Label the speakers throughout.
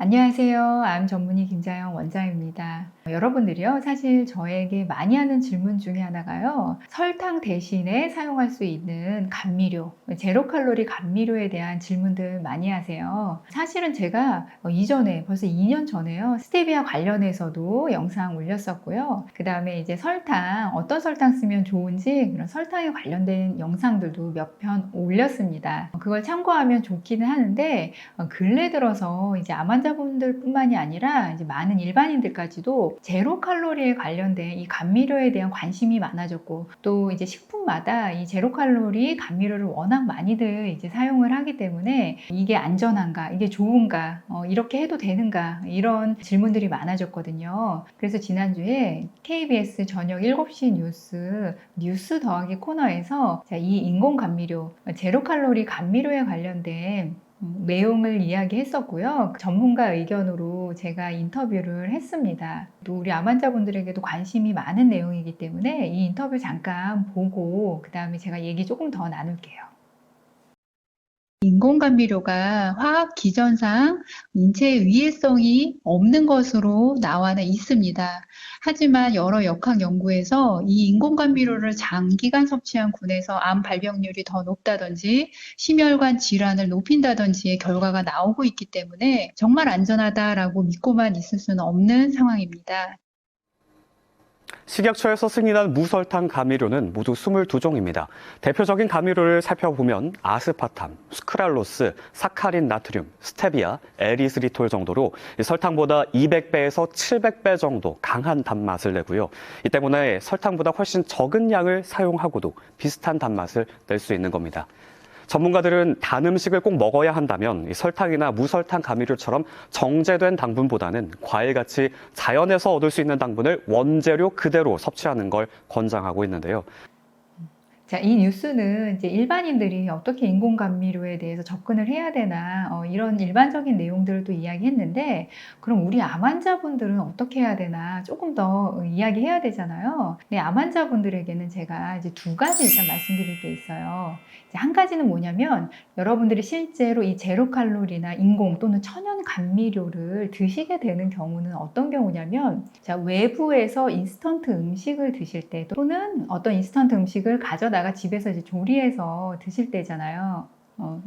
Speaker 1: 안녕하세요. 암 전문의 김자영 원장입니다. 여러분들이요, 사실 저에게 많이 하는 질문 중에 하나가요, 설탕 대신에 사용할 수 있는 감미료, 제로 칼로리 감미료에 대한 질문들 많이 하세요. 사실은 제가 이전에 벌써 2년 전에요, 스테비아 관련해서도 영상 올렸었고요. 그 다음에 이제 설탕, 어떤 설탕 쓰면 좋은지 그런 설탕에 관련된 영상들도 몇 편 올렸습니다. 그걸 참고하면 좋기는 하는데 근래 들어서 이제 암 환자분들 뿐만이 아니라 이제 많은 일반인들까지도 제로 칼로리에 관련된 이 감미료에 대한 관심이 많아졌고, 또 이제 식품마다 이 제로 칼로리 감미료를 워낙 많이들 이제 사용을 하기 때문에 이게 안전한가, 이게 좋은가, 이렇게 해도 되는가, 이런 질문들이 많아졌거든요. 그래서 지난주에 KBS 저녁 7시 뉴스 더하기 코너에서 이 인공 감미료, 제로 칼로리 감미료에 관련된 내용을 이야기했었고요. 전문가 의견으로 제가 인터뷰를 했습니다. 또 우리 암 환자분들에게도 관심이 많은 내용이기 때문에 이 인터뷰 잠깐 보고 그 다음에 제가 얘기 조금 더 나눌게요. 인공감미료가 화학 기전상 인체에 위해성이 없는 것으로 나와는 있습니다. 하지만 여러 역학 연구에서 이 인공감미료를 장기간 섭취한 군에서 암 발병률이 더 높다든지 심혈관 질환을 높인다든지의 결과가 나오고 있기 때문에 정말 안전하다라고 믿고만 있을 수는 없는 상황입니다.
Speaker 2: 식약처에서 승인한 무설탕 감미료는 모두 22종입니다. 대표적인 감미료를 살펴보면 아스파탐, 스크랄로스, 사카린 나트륨, 스테비아, 에리스리톨 정도로 설탕보다 200배에서 700배 정도 강한 단맛을 내고요. 이 때문에 설탕보다 훨씬 적은 양을 사용하고도 비슷한 단맛을 낼 수 있는 겁니다. 전문가들은 단 음식을 꼭 먹어야 한다면 설탕이나 무설탕 감미료처럼 정제된 당분보다는 과일같이 자연에서 얻을 수 있는 당분을 원재료 그대로 섭취하는 걸 권장하고 있는데요.
Speaker 1: 자, 이 뉴스는 이제 일반인들이 어떻게 인공감미료에 대해서 접근을 해야 되나, 이런 일반적인 내용들도 이야기했는데, 그럼 우리 암 환자분들은 어떻게 해야 되나 조금 더 이야기해야 되잖아요. 근데 암 환자분들에게는 제가 이제 두 가지 일단 말씀드릴 게 있어요. 이제 한 가지는 뭐냐면, 여러분들이 실제로 이 제로 칼로리나 인공 또는 천연 감미료를 드시게 되는 경우는 어떤 경우냐면, 자, 외부에서 인스턴트 음식을 드실 때 또는 어떤 인스턴트 음식을 가져다가 집에서 이제 조리해서 드실 때잖아요.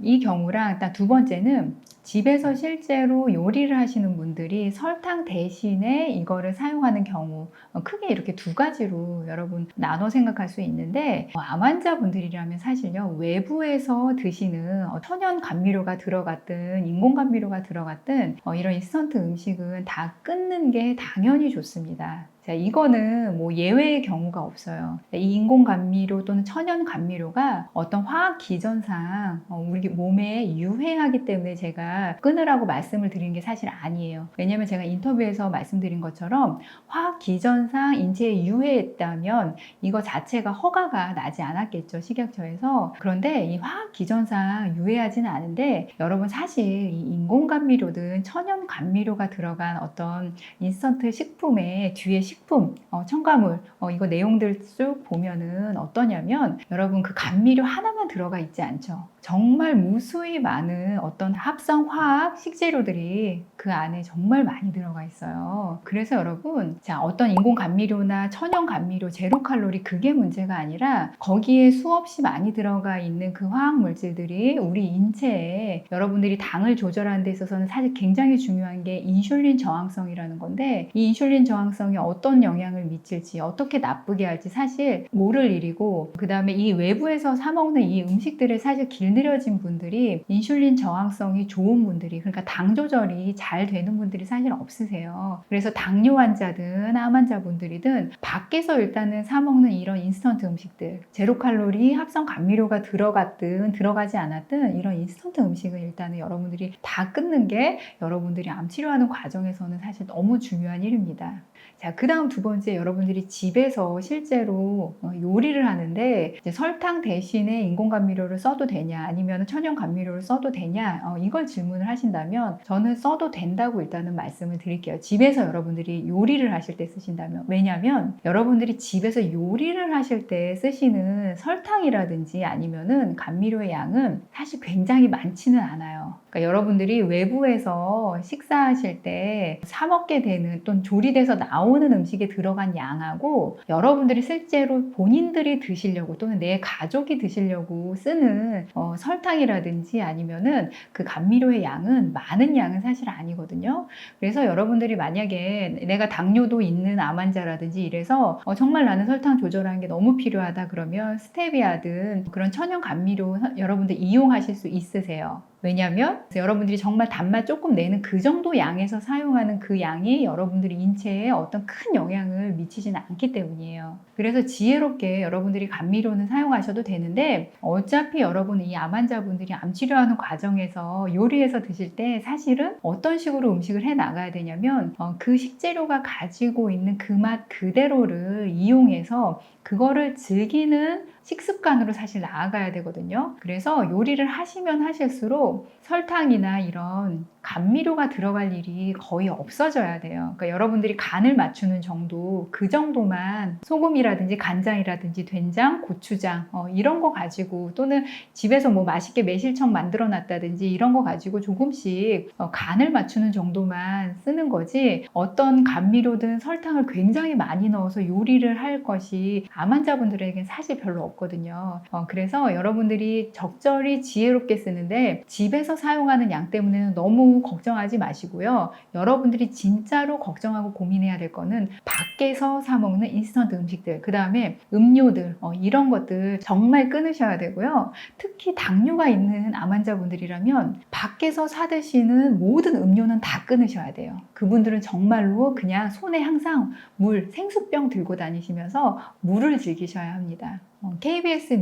Speaker 1: 이 경우랑 일단 두 번째는 집에서 실제로 요리를 하시는 분들이 설탕 대신에 이거를 사용하는 경우, 크게 이렇게 두 가지로 여러분 나눠 생각할 수 있는데, 암 환자분들이라면 사실요, 외부에서 드시는 천연 감미료가 들어갔든 인공 감미료가 들어갔든 이런 인스턴트 음식은 다 끊는 게 당연히 좋습니다. 자, 이거는 뭐 예외의 경우가 없어요. 이 인공 감미료 또는 천연 감미료가 어떤 화학 기전상 우리 몸에 유해하기 때문에 제가 끊으라고 말씀을 드린 게 사실 아니에요. 왜냐면 제가 인터뷰에서 말씀드린 것처럼 화학 기전상 인체에 유해했다면 이거 자체가 허가가 나지 않았겠죠, 식약처에서. 그런데 이 화학 기전상 유해하지는 않은데, 여러분 사실 이 인공 감미료든 천연 감미료가 들어간 어떤 인스턴트 식품의 뒤에 식품, 첨가물, 이거 내용들 쭉 보면은 어떠냐면, 여러분 그 감미료 하나만 들어가 있지 않죠. 정말 무수히 많은 어떤 합성 화학 식재료들이 그 안에 정말 많이 들어가 있어요. 그래서 여러분, 자, 어떤 인공 감미료나 천연 감미료, 제로 칼로리, 그게 문제가 아니라 거기에 수없이 많이 들어가 있는 그 화학 물질들이 우리 인체에, 여러분들이 당을 조절하는 데 있어서는 사실 굉장히 중요한 게 인슐린 저항성이라는 건데, 이 인슐린 저항성이 어떤 영향을 미칠지, 어떻게 나쁘게 할지 사실 모를 일이고, 그 다음에 이 외부에서 사 먹는 이 음식들을 사실 길들여진 분들이, 인슐린 저항성이 좋은 분들이, 그러니까 당 조절이 잘 되는 분들이 사실 없으세요. 그래서 당뇨 환자든 암 환자분들이든 밖에서 일단은 사 먹는 이런 인스턴트 음식들, 제로 칼로리 합성 감미료가 들어갔든 들어가지 않았든 이런 인스턴트 음식은 일단은 여러분들이 다 끊는 게 여러분들이 암 치료하는 과정에서는 사실 너무 중요한 일입니다. 자, 그 다음 두 번째, 여러분들이 집에서 실제로 요리를 하는데 이제 설탕 대신에 인공감미료를 써도 되냐, 아니면 천연 감미료를 써도 되냐, 이걸 질문을 하신다면 저는 써도 된다고 일단은 말씀을 드릴게요. 집에서 여러분들이 요리를 하실 때 쓰신다면. 왜냐하면 여러분들이 집에서 요리를 하실 때 쓰시는 설탕이라든지 아니면은 감미료의 양은 사실 굉장히 많지는 않아요. 그러니까 여러분들이 외부에서 식사하실 때 사 먹게 되는 또는 조리돼서 나오는 음식에 들어간 양하고 여러분들이 실제로 본인들이 드시려고 또는 내 가족이 드시려고 쓰는 설탕이라든지 아니면은 그 감미료의 양은 많은 양은 사실 아니거든요. 그래서 여러분들이 만약에 내가 당뇨도 있는 암 환자라든지 이래서 정말 나는 설탕 조절하는 게 너무 필요하다 그러면 스테비아든 그런 천연 감미료 여러분들 이용하실 수 있으세요. 왜냐하면 여러분들이 정말 단맛 조금 내는 그 정도 양에서 사용하는 그 양이 여러분들이 인체에 어떤 큰 영향을 미치지는 않기 때문이에요. 그래서 지혜롭게 여러분들이 감미료는 사용하셔도 되는데 어차피 여러분 이 암 환자분들이 암 치료하는 과정에서 요리해서 드실 때 사실은 어떤 식으로 음식을 해 나가야 되냐면 그 식재료가 가지고 있는 그 맛 그대로를 이용해서 그거를 즐기는 식습관으로 사실 나아가야 되거든요. 그래서 요리를 하시면 하실수록 설탕이나 이런 감미료가 들어갈 일이 거의 없어져야 돼요. 그러니까 여러분들이 간을 맞추는 정도, 그 정도만 소금이라든지 간장이라든지 된장, 고추장 이런 거 가지고 또는 집에서 뭐 맛있게 매실청 만들어 놨다든지 이런 거 가지고 조금씩 간을 맞추는 정도만 쓰는 거지 어떤 감미료든 설탕을 굉장히 많이 넣어서 요리를 할 것이 암 환자분들에겐 사실 별로 없거든요. 그래서 여러분들이 적절히 지혜롭게 쓰는데 집에서 사용하는 양 때문에는 너무 걱정하지 마시고요. 여러분들이 진짜로 걱정하고 고민해야 될 거는 밖에서 사 먹는 인스턴트 음식들, 그 다음에 음료들 이런 것들 정말 끊으셔야 되고요. 특히 당뇨가 있는 암 환자분들이라면 밖에서 사 드시는 모든 음료는 다 끊으셔야 돼요. 그분들은 정말로 그냥 손에 항상 물, 생수병 들고 다니시면서 물을 즐기셔야 합니다. KBS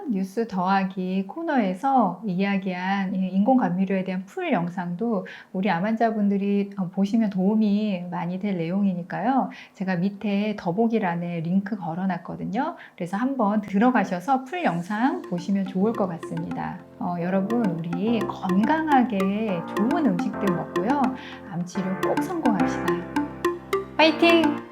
Speaker 1: 뉴스 더하기 코너에서 이야기한 인공 감미료에 대한 풀 영상도 우리 암 환자분들이 보시면 도움이 많이 될 내용이니까요. 제가 밑에 더보기란에 링크 걸어놨거든요. 그래서 한번 들어가셔서 풀 영상 보시면 좋을 것 같습니다. 여러분 우리 건강하게 좋은 음식들 먹고요. 암 치료 꼭 성공합시다. 파이팅!